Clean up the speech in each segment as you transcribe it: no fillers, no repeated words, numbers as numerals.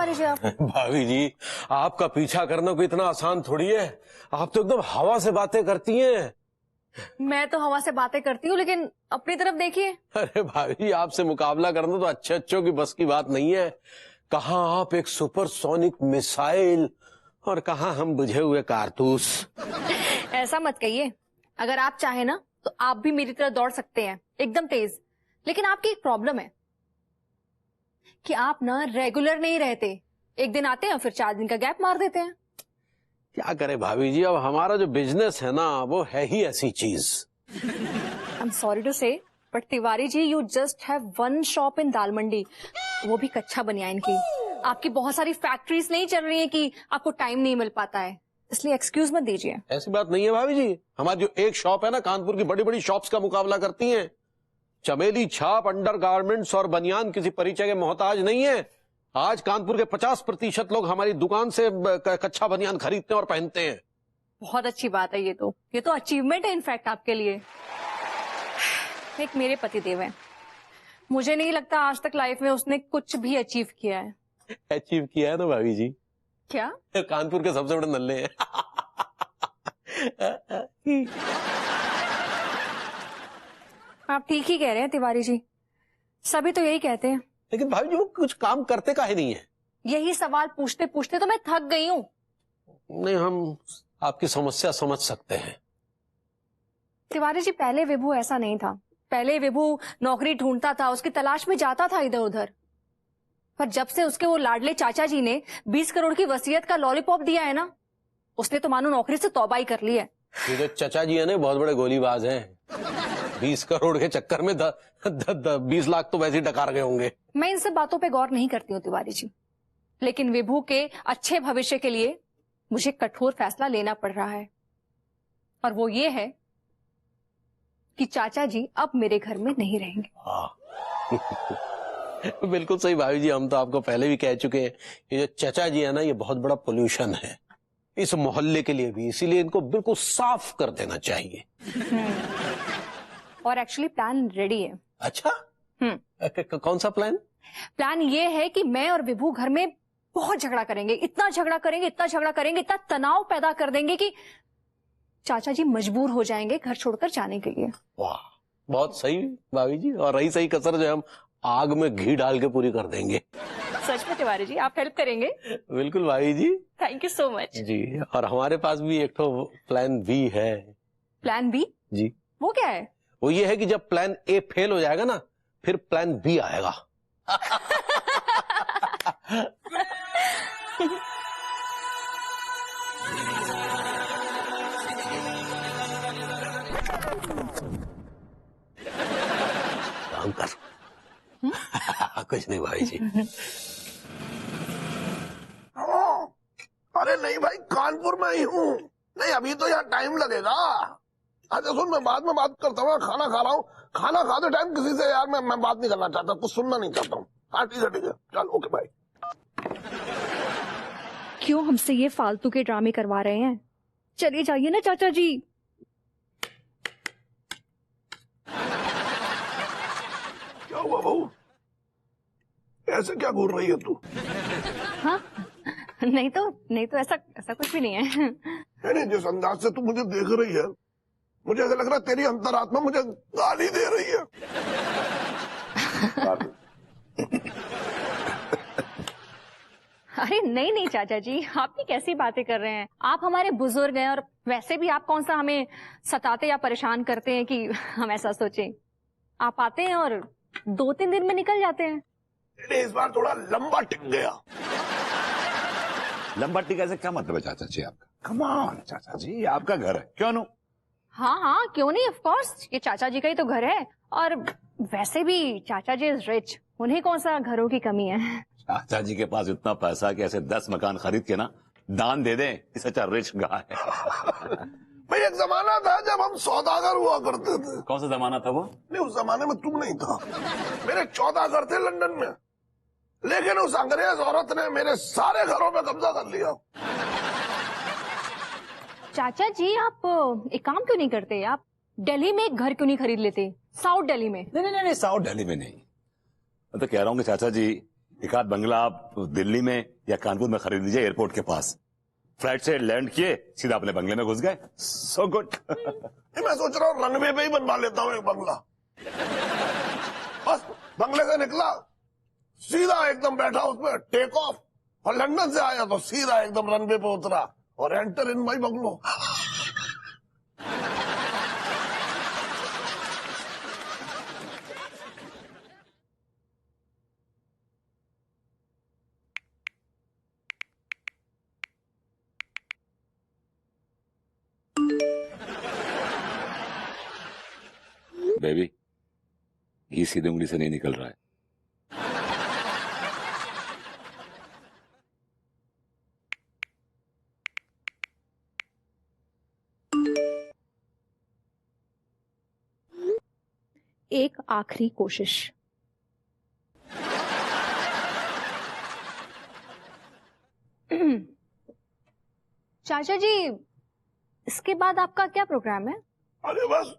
तिवारी जी आप? भाभी जी, आपका पीछा करना कोई इतना आसान थोड़ी है। आप तो एकदम हवा से बातें करती हैं। मैं तो हवा से बातें करती हूँ, लेकिन अपनी तरफ देखिए। अरे भाभी, आपसे मुकाबला करना तो अच्छे अच्छों की बस की बात नहीं है। कहाँ आप एक सुपरसोनिक मिसाइल और कहाँ हम बुझे हुए कारतूस। ऐसा मत कहिए। अगर आप चाहे ना तो आप भी मेरी तरह दौड़ सकते हैं, एकदम तेज। लेकिन आपकी एक प्रॉब्लम है कि आप ना रेगुलर नहीं रहते। एक दिन आते हैं फिर 4 दिन का गैप मार देते हैं। क्या करे भाभी जी, अब हमारा जो बिजनेस है ना वो है ही ऐसी चीज। I am sorry to say, but Tiwari ji you just have one shop in Dal Mandi, वो भी कच्चा बनियान की। आपकी बहुत सारी फैक्ट्रीज नहीं चल रही हैं कि आपको टाइम नहीं मिल पाता है, इसलिए एक्सक्यूज मत दीजिए। ऐसी बात नहीं है भाभी जी, हमारी जो एक शॉप है ना कानपुर की बड़ी बड़ी शॉप्स का मुकाबला करती हैं। चमेली छाप, अंडरगारमेंट्स और बनियान किसी परिचय के मोहताज नहीं है। आज कानपुर के 50% लोग हमारी दुकान से कच्चा बनियान खरीदते हैं और पहनते हैं। बहुत अच्छी बात है, ये तो अचीवमेंट है इनफैक्ट आपके लिए। एक मेरे पतिदेव है, मुझे नहीं लगता आज तक लाइफ में उसने कुछ भी अचीव किया है। अचीव किया है ना भाभी जी। क्या? कानपुर के सबसे बड़े नल्ले हैं। आप ठीक ही कह रहे हैं तिवारी जी, सभी तो यही कहते हैं। लेकिन भाभी जी वो कुछ काम करते काहे नहीं है? यही सवाल पूछते पूछते तो मैं थक गई हूँ। नहीं, हम आपकी समस्या समझ सकते हैं। तिवारी जी पहले विभू ऐसा नहीं था। पहले विभू नौकरी ढूंढता था, उसकी तलाश में जाता था इधर उधर। पर जब से उसके वो लाडले चाचा जी ने 20 करोड़ की वसीयत का लॉलीपॉप दिया है ना, उसने तो मानो नौकरी से तौबा ही कर ली है। ये जो चाचा जी है ना बहुत बड़े गोलीबाज हैं। 20 करोड़ के चक्कर में 20 लाख तो वैसे ही डकार गए होंगे। मैं इन सब बातों पे गौर नहीं करती हूँ तिवारी जी, लेकिन विभू के अच्छे भविष्य के लिए मुझे कठोर फैसला लेना पड़ रहा है, और वो ये है कि चाचा जी अब मेरे घर में नहीं रहेंगे। बिल्कुल सही भाभी जी, हम तो आपको पहले भी कह चुके हैं, ये जो चाचा जी है ना ये बहुत बड़ा पोल्यूशन है इस मोहल्ले के लिए भी, इसीलिए इनको बिल्कुल साफ कर देना चाहिए। और एक्चुअली प्लान रेडी है। अच्छा? कौन सा प्लान? प्लान ये है कि मैं और विभू घर में बहुत झगड़ा करेंगे, इतना झगड़ा करेंगे, इतना झगड़ा करेंगे, इतना तनाव पैदा कर देंगे कि चाचा जी मजबूर हो जाएंगे घर छोड़कर जाने के लिए। वाह, बहुत सही भाभी जी, और रही सही कसर जो हम आग में घी डाल के पूरी कर देंगे। सच में तिवारी जी आप हेल्प करेंगे? बिल्कुल भाभी जी। थैंक यू सो मच जी, और हमारे पास भी एक तो प्लान बी है। Plan b? जी, वो क्या है? वो ये है कि जब प्लान ए फेल हो जाएगा ना फिर प्लान बी आएगा। काम कर। कुछ नहीं भाई जी। अरे नहीं भाई, कानपुर में ही हूँ। नहीं अभी तो यहाँ टाइम लगेगा। अच्छा सुन, मैं बाद में बात करता हूँ, खाना खा रहा हूँ। खाना खाते टाइम किसी से यार मैं बात नहीं करना चाहता, कुछ सुनना नहीं चाहता हूँ। हाँ ठीक है, चल ओके बाय। क्यों हमसे ये फालतू के ड्रामे करवा रहे हैं? चलिए जाइए ना चाचा जी। क्या हुआ बहू, ऐसे क्या घूर रही है तू? हाँ नहीं तो ऐसा कुछ भी नहीं है। नहीं, जिस अंदाज से तू मुझे देख रही है मुझे ऐसा लग रहा है तेरी अंतरात्मा मुझे गाली दे रही है। अरे नहीं चाचा जी, आप भी कैसी बातें कर रहे हैं? आप हमारे बुजुर्ग हैं, और वैसे भी आप कौन सा हमें सताते या परेशान करते हैं कि हम ऐसा सोचें। आप आते हैं और 2-3 दिन में निकल जाते हैं। इस बार थोड़ा लंबा टिक गया। लंबा टिका से क्या मतलब है चाचा जी आपका? कम ऑन चाचा जी, आपका घर है, क्यों नो? हाँ क्यों नहीं, ऑफ कोर्स ये चाचा जी का ही तो घर है। और वैसे भी चाचा जी इज रिच, उन्हें कौन सा घरों की कमी है। चाचा जी के पास इतना पैसा कि ऐसे 10 मकान खरीद के ना दान दे दें, इस अच्छा रिच गाय है। भाई एक जमाना था जब हम सौदागर हुआ करते थे। कौन सा जमाना था वो? नहीं उस जमाने में तुम नहीं था। मेरे 14 घर थे लंदन में, लेकिन उस अंग्रेज औरत ने मेरे सारे घरों में कब्जा कर लिया। चाचा जी आप एक काम क्यों नहीं करते, आप दिल्ली में एक घर क्यों नहीं खरीद लेते, साउथ दिल्ली में? नहीं, साउथ दिल्ली में नहीं। मैं तो कह रहा हूँ कि चाचा जी एक आध बंगला आप दिल्ली में या कानपुर में खरीद लीजिए, एयरपोर्ट के पास। फ्लाइट से लैंड किए, सीधा अपने बंगले में घुस गए। So good. मैं सोच रहा हूँ रनवे पे ही बनवा लेता हूँ एक बंगला। बस बंगले से निकला, सीधा एकदम बैठा उसमें, टेक ऑफ, और लंदन से आया तो सीधा एकदम रनवे पे उतरा और enter in my bungalow. Baby, ये सीधे उंगली से नहीं निकल रहा है। एक आखिरी कोशिश। चाचा जी, इसके बाद आपका क्या प्रोग्राम है? अरे बस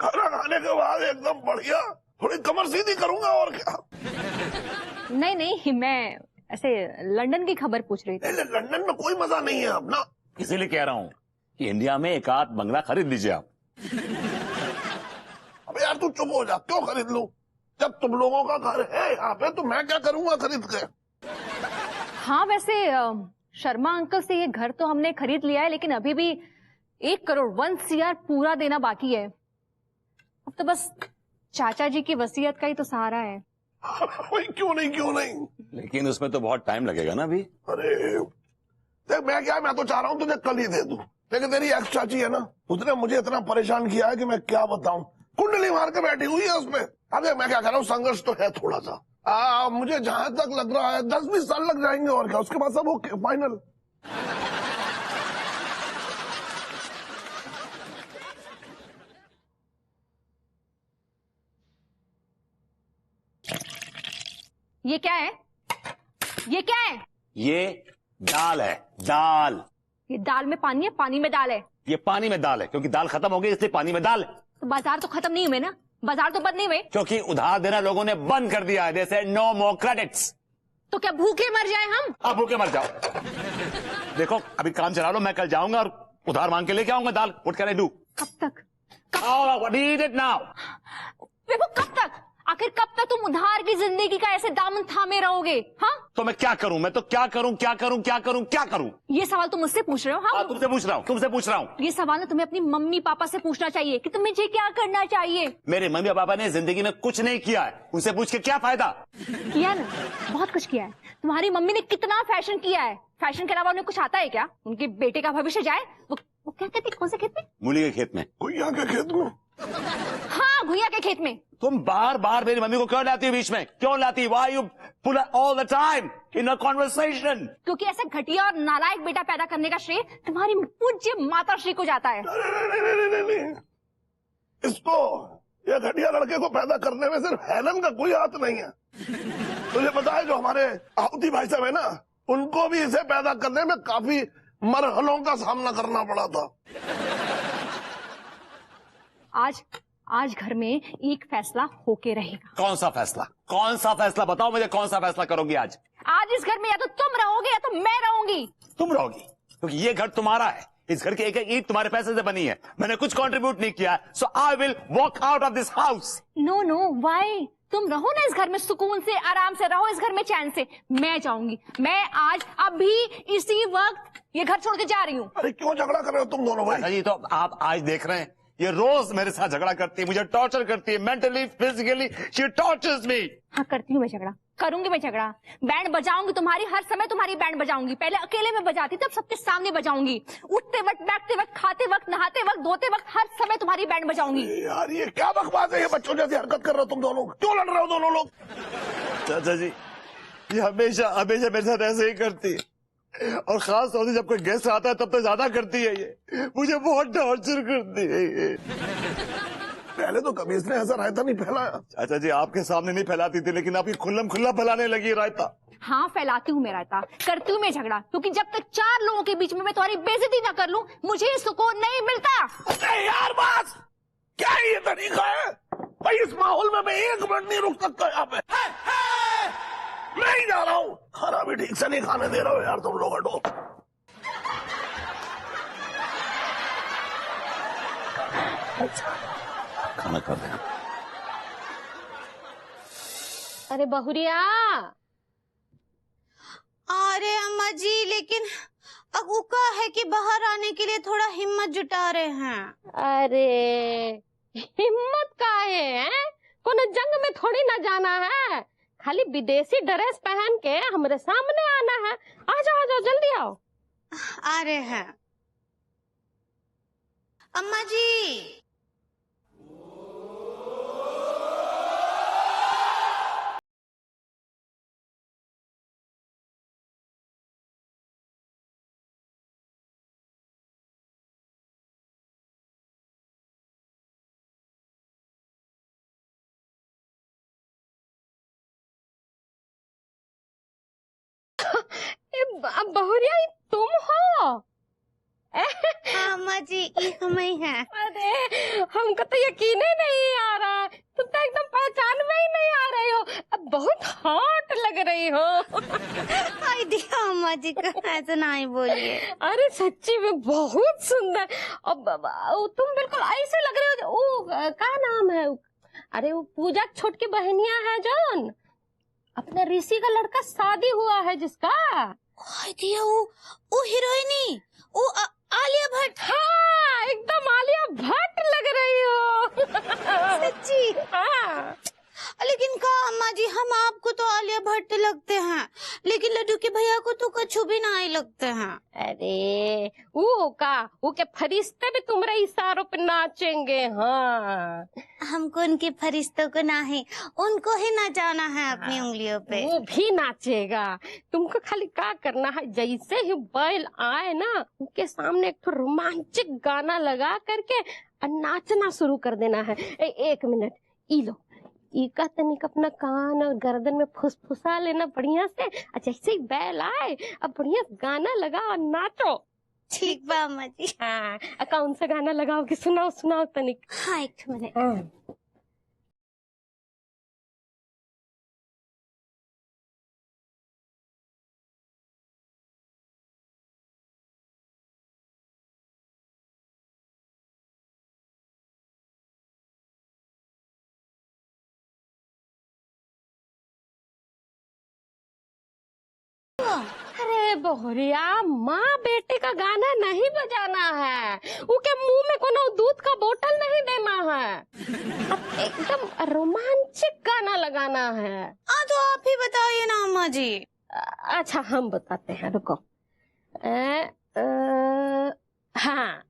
खाना खाने के बाद एकदम बढ़िया थोड़ी कमर सीधी करूंगा, और क्या। नहीं नहीं, मैं ऐसे लंदन की खबर पूछ रही थी। लंदन में कोई मजा नहीं है अब ना। इसीलिए कह रहा हूं कि इंडिया में एक आध बंगला खरीद लीजिए आप। अबे यार तू चुप हो जा, क्यों खरीद लूं? जब तुम लोगों का घर है यहाँ पे तो मैं क्या करूंगा खरीद के? हाँ वैसे शर्मा अंकल से ये घर तो हमने खरीद लिया है, लेकिन अभी भी 1 करोड़ 1 CR पूरा देना बाकी है। अब तो बस चाचा जी की वसीयत का ही तो सहारा है। भाई क्यों नहीं। लेकिन उसमें तो बहुत टाइम लगेगा ना अभी। अरे देख, मैं तो चाह रहा हूँ तुझे कल ही दे दूं, लेकिन तेरी एक्स चाची है ना, उसने मुझे इतना परेशान किया है कि मैं क्या बताऊं। कुंडली मार के बैठी हुई है उसमें। अरे मैं क्या कह रहा हूँ, संघर्ष तो है थोड़ा सा। मुझे जहां तक लग रहा है 10-20 साल लग जाएंगे, और क्या, उसके बाद सब ओके, फाइनल। ये क्या है? ये क्या है? ये दाल है, दाल। ये दाल में पानी है, पानी में दाल है। ये पानी में दाल है, क्योंकि दाल खत्म हो गई इसलिए पानी में दाल है। तो बाजार तो खत्म नहीं हुए ना, बाजार तो बंद नहीं हुए। क्योंकि उधार देना लोगों ने बंद कर दिया है। जैसे नो मोर क्रेडिट्स। तो क्या भूखे मर जाए हम? आप भूखे मर जाओ। देखो अभी काम चला लो, मैं कल जाऊंगा और उधार मांग के लेके आऊंगा दाल। What can I do? कब तक? Need it now. देखो कब तक? आखिर कब तक तुम उधार की जिंदगी का ऐसे दामन थामे रहोगे? हाँ, तो मैं क्या करूं? मैं तो क्या करूं? ये सवाल तुम मुझसे पूछ रहे हो? हाँ, तुमसे पूछ रहा हूं। ये सवाल ना तुम्हें अपनी मम्मी पापा से पूछना चाहिए कि तुम्हें ये क्या करना चाहिए। मेरे मम्मी पापा ने जिंदगी में कुछ नहीं किया है, उनसे पूछ के क्या फायदा? किया ना, बहुत कुछ किया है। तुम्हारी मम्मी ने कितना फैशन किया है। फैशन के अलावा उन्हें कुछ आता है क्या? उनके बेटे का भविष्य जाए। वो क्या कहते, कौन से खेत में? मूली के खेत में। गुइया के खेत में? हाँ, गुइया के खेत में। तुम बार बार मेरी मम्मी को क्यों लाती हो बीच में? क्यों लाती? Why you pull her all the time in a conversation? क्योंकि ऐसे घटिया और नालायक बेटा पैदा करने का श्रेय तुम्हारी पूज्य माताश्री को जाता है। नहीं। इसको, ये घटिया लड़के को पैदा करने में सिर्फ हेलन का कोई हाथ नहीं है। तुझे पता है जो हमारे आहुति भाई साहब है ना, उनको भी इसे पैदा करने में काफी मरहलों का सामना करना पड़ा था। आज घर में एक फैसला होके रहेगा। कौन सा फैसला बताओ मुझे, कौन सा फैसला करोगी आज? आज इस घर में या तो तुम रहोगे या तो मैं रहूंगी। तुम रहोगी क्योंकि ये घर तुम्हारा है। इस घर की एक ईंट तुम्हारे पैसे से बनी है। मैंने कुछ कंट्रीब्यूट नहीं किया, so I will walk out of this house. No why? तुम रहो ना इस घर में सुकून से, आराम से रहो इस घर में चैन से। मैं जाऊंगी, मैं आज अभी इसी वक्त ये घर छोड़ के जा रही हूँ। अरे क्यों झगड़ा कर रहे हो तुम दोनों भाई? जी तो आप आज देख रहे हैं, ये रोज मेरे साथ झगड़ा करती है, मुझे टॉर्चर करती है, मेंटली फिजिकली शी टॉर्चर्स मी। हाँ, करती हूँ मैं झगड़ा, करूंगी मैं झगड़ा। बैंड बजाऊंगी तुम्हारी, हर समय तुम्हारी बैंड बजाऊंगी। पहले अकेले में बजाती, तब सबके सामने बजाऊंगी। उठते वक्त, बैठते वक्त, खाते वक्त, नहाते वक्त, धोते वक्त, हर समय तुम्हारी बैंड बजाऊंगी। यार ये क्या बकवास है? ये बच्चों जैसी हरकत कर रहे हो तुम दोनों। क्यों लड़ रहे हो दोनों लोग? चाचा जी, ये हमेशा मेरे साथ ऐसे ही करती है, और खास तौर से जब कोई गेस्ट आता है तब तो ज्यादा करती है। ये मुझे बहुत टॉर्चर करती है ये। पहले तो कभी इसने ऐसा रायता नहीं फैलाया। चाचा जी आपके सामने नहीं फैलाती थी, लेकिन अभी खुल्लम खुल्ला फैलाने लगी रायता। हाँ, फैलाती हूँ मैं रायता, करती हूँ मैं झगड़ा, क्योंकि जब तक 4 लोगों के बीच में मैं तुम्हारी बेइज्जती न कर लूं, मुझे सुकून नहीं मिलता। अरे यार बस, क्या ये तरीका है भाई? इस माहौल में मैं 1 मिनट नहीं रुक सकता यहाँ पे। मैं ही जा ठीक से नहीं खाने दे रहे हो यार तुम लोग, हटो। खाना खा रहे हैं। अरे बहुरिया, अरे अम्मा जी, लेकिन अब का है कि बाहर आने के लिए थोड़ा हिम्मत जुटा रहे हैं। अरे हिम्मत का है? कोनो जंग में थोड़ी ना जाना है, खाली विदेशी ड्रेस पहन के हमारे सामने आना है। आ जाओ जल्दी आओ। आ रहे हैं अम्मा जी। बहुरिया, तुम हो? हाँ अम्मा जी, ये हम ही हैं। अरे हमको तो यकीन ही नहीं आ रहा, तुम तो एकदम पहचान में ही नहीं आ रही हो। अब बहुत हॉट लग रही हो। आई दिया अम्मा जी का, ऐसा ना ही बोलिए। अरे सच्ची में बहुत सुंदर। अब तुम बिल्कुल ऐसे लग रहे हो। वो क्या नाम है? अरे वो पूजा छोटकी बहनिया है जौन, अपने ऋषि का लड़का शादी हुआ है जिसका। आई दिया, वो हीरोइनी, वो आलिया भट्ट। हाँ, एकदम आलिया भट्ट लग रही हो। सच्ची? हाँ। लेकिन का अम्मा जी, हम आपको तो आलिया भट्ट लगते हैं, लेकिन लड्डू के भैया को तो कछु भी ना ही लगते हैं। अरे वो के फरिश्ते भी तुम्हारे इशारों पे नाचेंगे। हाँ, हमको उनके फरिश्तों को ना है, उनको ही नाचाना है अपनी उंगलियों पे। वो भी नाचेगा। तुमको खाली क्या करना है, जैसे ही बैल आए ना, उनके सामने एक तो रोमांचक गाना लगा करके नाचना शुरू कर देना है। एक मिनट, ई लो, इका तनिक अपना कान और गर्दन में फुसफुसा लेना बढ़िया से। जैसे ही बैल आए, अब बढ़िया गाना लगा और नाचो। ठीक बा अम्मा जी। हाँ, कौन सा गाना लगाओगे? सुनाओ तनिक। हाँ, एक मिनट। हाँ। अरे बहुरिया, माँ बेटे का गाना नहीं बजाना है, उनके मुंह में कोनो दूध का बोतल नहीं देना है। अब एकदम रोमांचक गाना लगाना है। तो आप ही बताइए ना अम्मा जी। अच्छा हम बताते हैं, रुको। हाँ,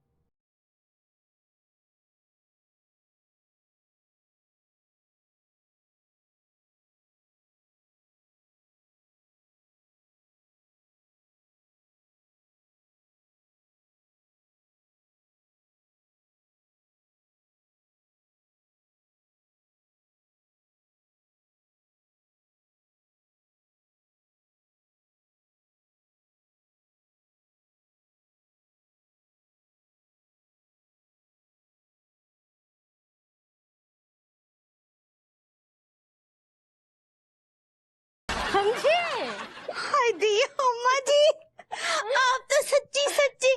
समझे? हाय दिया अम्मा जी, आप तो सच्ची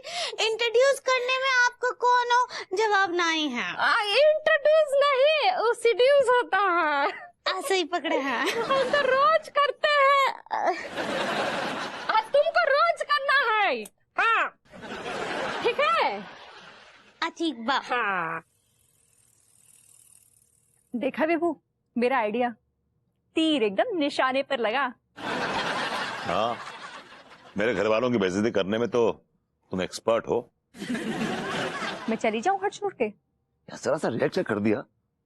इंट्रोड्यूस करने में आपका कोनो जवाब नहीं है। इंट्रोड्यूस नहीं, सीड्यूस होता है। ऐसे ही पकड़े हैं। हम तो रोज करते हैं, तुमको रोज करना है। हाँ, ठीक है। ठीक बा। हाँ, देखा विभू, मेरा आइडिया तीर एकदम निशाने पर लगा। हाँ, मेरे घर वालों की बेइज्जती करने में तो तुम एक्सपर्ट हो। मैं चली जाऊं घर छोड़ के? यार जरा सा रिएक्ट कर दिया,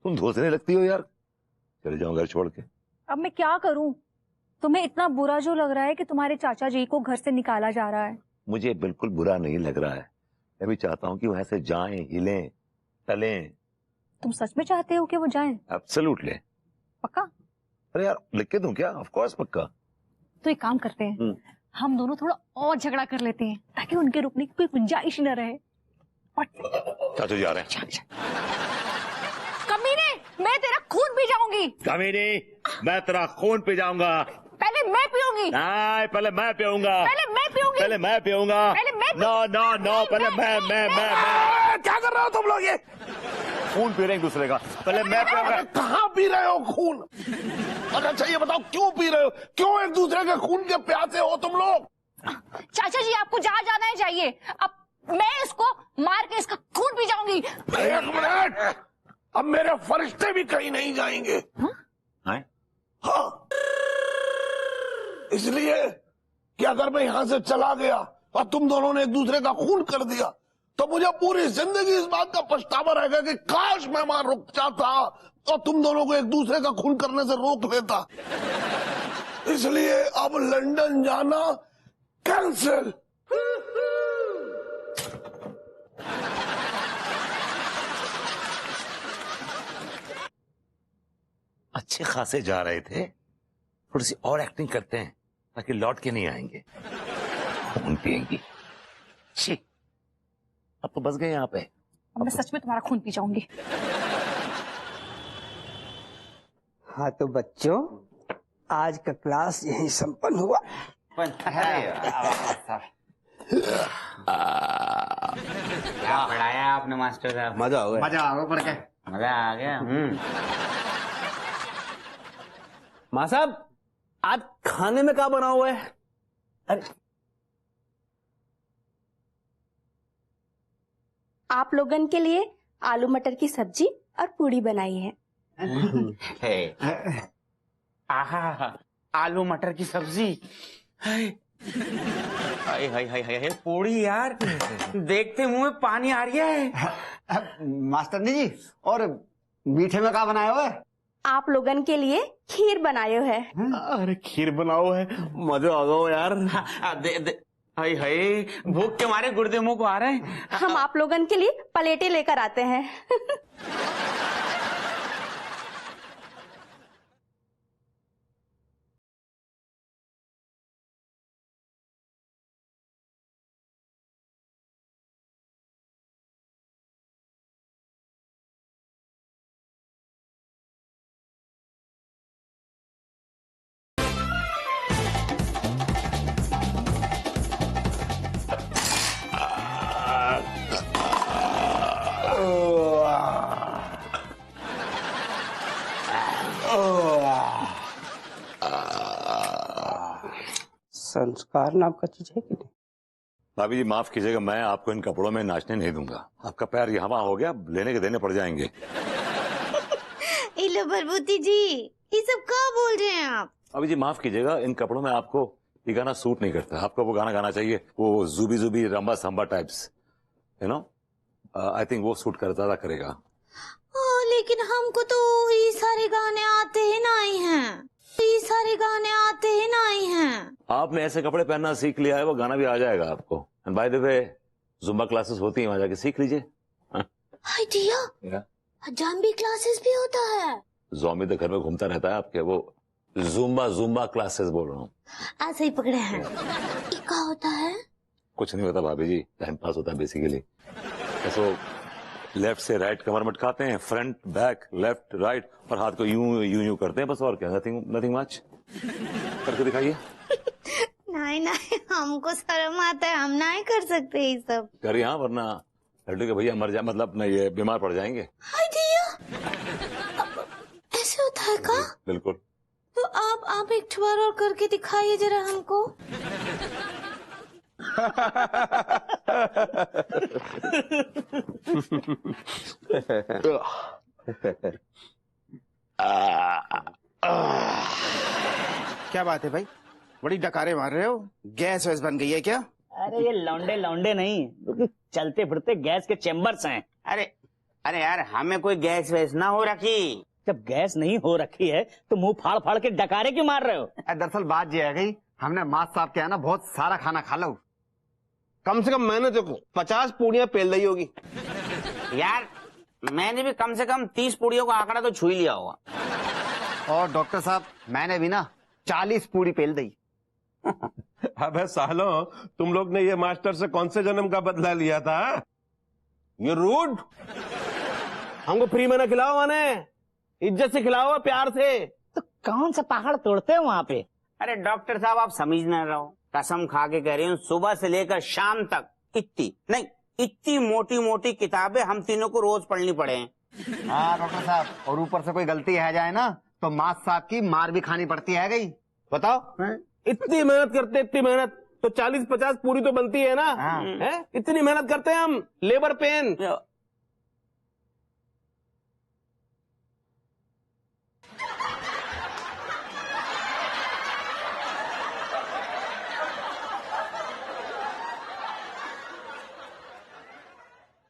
तुम धोसने लगती हो यार। चले जाओ घर छोड़ के। अब मैं क्या करूं? तुम्हें इतना बुरा जो लग रहा है कि तुम्हारे चाचा जी को घर से निकाला जा रहा है? मुझे बिल्कुल बुरा नहीं लग रहा है, मैं भी चाहता हूँ कि वो ऐसे जाएं, हिलें, टलें। तुम सच में चाहते हो कि वो जाएं? एब्सोल्युटली। पक्का? अरे यार लिख के दूं क्या? ऑफ कोर्स पक्का। तो एक काम करते हैं, हम दोनों थोड़ा और झगड़ा कर लेते हैं ताकि उनके रुकने की कोई गुंजाइश न रहे। चाचा जी आ रहे हैं। कमीने, मैं तेरा खून पी जाऊंगी। कमीने, मैं तेरा खून पी जाऊंगा। पहले मैं पीऊंगी। पीऊंगी। नहीं, पहले मैं पीऊंगा। पहले मैं पीऊंगी। पहले मैं पीऊंगा। पहले मैं नो नो नो, पहले मैं क्या कर रहे हो तुम लोग ये? खून पी रहे हैं एक दूसरे का। पहले मैं पीऊंगा। कहाँ पी रहे हो खून? अच्छा ये बताओ क्यों पी रहे हो? क्यों एक दूसरे के खून के प्यासे हो तुम लोग? चाचा जी आपको जहाँ जाना है जाइए, अब मैं इसको मार के इसका खून पी जाऊंगी। एक मिनट, अब मेरे फरिश्ते भी कहीं नहीं जाएंगे। हैं? हाँ, इसलिए कि अगर मैं यहाँ से चला गया और तुम दोनों ने एक दूसरे का खून कर दिया तो मुझे पूरी जिंदगी इस बात का पछतावा रहेगा कि काश मैं वहां रुक जाता और तुम दोनों को एक दूसरे का खून करने से रोक लेता। इसलिए अब लंदन जाना कैंसिल। अच्छे खासे जा रहे थे, थोड़ी सी और एक्टिंग करते हैं ताकि लौट के नहीं आएंगे। खून पिएंगी। छी, अब तो बस गए यहाँ पे। अब मैं सच में तुम्हारा खून पी जाऊंगी। हाँ तो बच्चों, आज का क्लास यहीं संपन्न हुआ। क्या पढ़ाया आपने मास्टर साहब? मजा हो गया। मजा आ गया पढ़ के। मजा आ गया। माँ साहब, आज खाने में क्या बना हुआ है? अरे आप लोगन के लिए आलू मटर की सब्जी और पूड़ी बनाई है। आहा, आलू मटर की सब्जी। हाय हाय हाय हाय हाय, पूड़ी यार, देखते मुंह में पानी आ रही है। मास्टर जी, और मीठे में क्या बनाया हुआ है? आप लोगन के लिए खीर बनायो है। अरे खीर बनाओ है, मजा आ गया यार। हाय हाय, भूख के मारे गुर्दे मुंह को आ रहे हैं। हम आप लोगन के लिए प्लेटें लेकर आते हैं। संस्कार नाम का चीज है कि नहीं? भाभी जी माफ कीजिएगा, मैं आपको इन कपड़ों में नाचने नहीं दूंगा। आपका पैर यहाँ वहाँ हो गया, लेने के देने पड़ जाएंगे। इलो भरभूति जी, ये सब क्या बोल रहे हैं आप? भाभी जी माफ कीजिएगा, इन कपड़ों में आपको ये गाना सूट नहीं करता। आपको वो गाना गाना चाहिए, वो जुबी जुबी rumba samba types, you know. I think वो सूट कर ज्यादा करेगा। लेकिन हमको तो ये सारे गाने आते ही नहीं हैं। ये सारे गाने आते ही नहीं हैं। आपने ऐसे कपड़े पहनना सीख लिया है, वो गाना भी आ जाएगा आपको। And by the way, Zumba classes होती हैं, वहां जाके सीख लीजिए। आइडिया, जाम्बी क्लासेस भी होता है। ज़ॉम्बी तो घर में घूमता रहता है आपके। वो जुम्बा क्लासेस बोल रहा हूँ। ऐसे ही पकड़े हैं। ये क्या होता है? कुछ नहीं होता भाभी जी, टाइम पास होता है बेसिकली। ऐसे लेफ्ट से राइट कमर मटकाते हैं, फ्रंट बैक लेफ्ट राइट, और हाथ को यूं यूं यूं करते हैं बस, और क्या। Nothing much. करके दिखाइए। नहीं नहीं, हमको शर्म आता है, हम नहीं कर सकते ये सब। करिए हाँ, वरना लड्डू के भैया मर जाए, मतलब नहीं, ये बीमार पड़ जाएंगे। ऐसे होता है का? बिल्कुल। तो आप एक बार और करके दिखाइए जरा हमको। क्या बात है भाई, बड़ी डकारे मार रहे हो? गैस वैस बन गई है क्या? अरे ये लौंडे नहीं, चलते फिरते गैस के चेम्बर्स हैं। अरे यार, हमें कोई गैस वैस ना हो रखी। जब गैस नहीं हो रखी है तो मुंह फाड़ फाड़ के डकारे क्यों मार रहे हो? दरअसल बात ये है गई, हमने मास साहब के यहाँ ना बहुत सारा खाना खा लो। कम से कम मैंने तो 50 पूड़ियां पेल दी होगी। यार मैंने भी कम से कम 30 पूड़ियों का आंकड़ा तो छू ही लिया होगा। और डॉक्टर साहब, मैंने भी ना 40 पूड़ी पेल दी। अबे सालों, तुम लोग ने ये मास्टर से कौन से जन्म का बदला लिया था? ये रूड, हमको फ्री में ना खिलाओ, माने इज्जत से खिलाओ, प्यार से। तो कौन सा पहाड़ तोड़ते हो वहाँ पे? अरे डॉक्टर साहब आप समझ ना रहो, कसम खा के कह रही हूँ, सुबह से लेकर शाम तक इतनी मोटी मोटी किताबें हम तीनों को रोज पढ़नी पड़े हैं। हाँ डॉक्टर साहब, और ऊपर से कोई गलती है जाए ना तो मास्टर साहब की मार भी खानी पड़ती है गई। बताओ इतनी मेहनत करते, इतनी मेहनत तो 40-50 पूरी तो बनती है ना। है? इतनी मेहनत करते हैं हम, लेबर पेन।